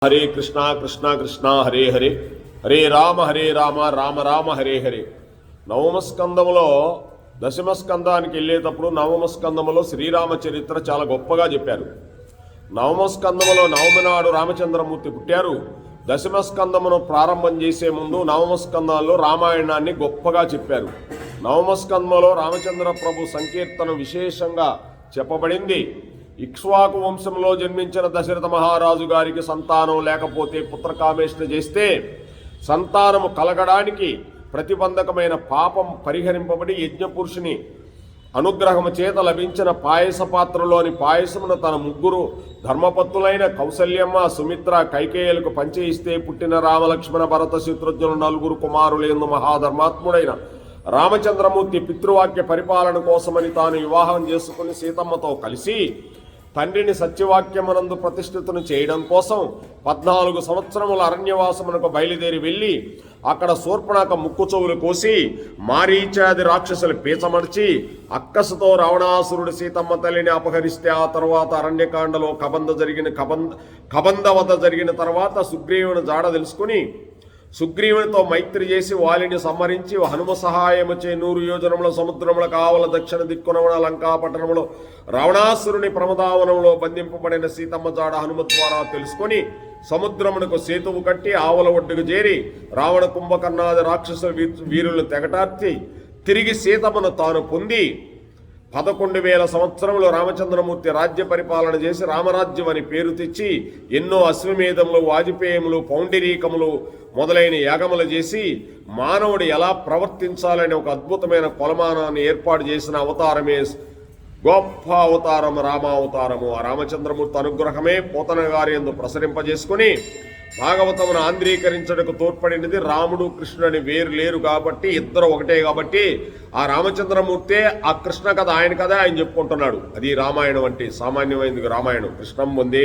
హరే కృష్ణ కృష్ణ కృష్ణ హరే హరే హరే రామ రామ రామ హరే హరే. నవమ స్కందములో దశమ స్కందానికి వెళ్ళేటప్పుడు నవమ స్కందములో శ్రీరామ చరిత్ర చాలా గొప్పగా చెప్పారు. నవమ స్కందములో నవమి నాడు రామచంద్రమూర్తి పుట్టారు. దశమ స్కందమును ప్రారంభం చేసే ముందు నవమ స్కందాల్లో రామాయణాన్ని గొప్పగా చెప్పారు. నవమ స్కందములో రామచంద్ర ప్రభు సంకీర్తన విశేషంగా చెప్పబడింది. ఇక్ష్వాకు వంశంలో జన్మించిన దశరథ మహారాజు గారికి సంతానం లేకపోతే పుత్రకామేష్ణ చేస్తే సంతానము కలగడానికి ప్రతిబంధకమైన పాపం పరిహరింపబడి యజ్ఞపురుషుని అనుగ్రహము చేత లభించిన పాయస పాత్రలోని పాయసమును తన ముగ్గురు ధర్మపత్తులైన కౌసల్యమ్మ సుమిత్ర కైకేయులకు పంచి ఇస్తే పుట్టిన రామలక్ష్మణ భరత శత్రుఘ్నులు నలుగురు కుమారులందు మహాధర్మాత్ముడైన రామచంద్రమూర్తి పితృవాక్య పరిపాలన కోసమని తాను వివాహం చేసుకుని సీతమ్మతో కలిసి తండ్రిని సత్యవాక్యమునందు ప్రతిష్ఠితును చేయడం కోసం 14 సంవత్సరముల అరణ్యవాసమునకు బయలుదేరి వెళ్ళి అక్కడ శూర్పణఖ ముక్కు చెవులు కోసి మారీచాది రాక్షసులు పీచమర్చి అక్కసుతో రావణాసురుడు సీతమ్మ తల్లిని అపహరిస్తే ఆ తర్వాత అరణ్యకాండలో కబంధ వద్ద జరిగిన తర్వాత సుగ్రీవుని జాడ తెలుసుకుని సుగ్రీవునితో మైత్రి చేసి వాలిని సంహరించి హనుమ సహాయముచే 100 యోజనముల సముద్రముల కావల దక్షిణ దిక్కునమున లంకాపట్టణములో రావణాసురుని ప్రమదావనంలో బంధింపబడిన సీతమ్మ జాడ హనుమ ద్వారా తెలుసుకొని సముద్రమునకు సేతువు కట్టి ఆవల ఒడ్డుకు చేరి రావణ కుంభకర్ణాది రాక్షస వీరులను తెగటార్చి తిరిగి సీతమ్మను తాను పొంది 11,000 సంవత్సరములు రామచంద్రమూర్తి రాజ్య పరిపాలన చేసి రామరాజ్యం అని పేరు తెచ్చి ఎన్నో అశ్వమేధములు వాజపేయములు పౌండరీకములు మొదలైన యాగములు చేసి మానవుడు ఎలా ప్రవర్తించాలని ఒక అద్భుతమైన కొలమానాన్ని ఏర్పాటు చేసిన అవతారమే గొప్ప అవతారం రామావతారము. ఆ రామచంద్రమూర్తి అనుగ్రహమే పోతన గారి యందు ప్రసరింపజేసుకుని భాగవతమును ఆంధ్రీకరించడానికి తోడ్పడినది. రాముడు కృష్ణుడని వేరు లేరు కాబట్టి ఇద్దరు ఒకటే కాబట్టి ఆ రామచంద్రమూర్తే ఆ కృష్ణ కథ ఆయన కథ ఆయన చెప్పుకుంటున్నాడు. అది రామాయణం అంటే సామాన్యమైనది రామాయణం. కృష్ణం వందే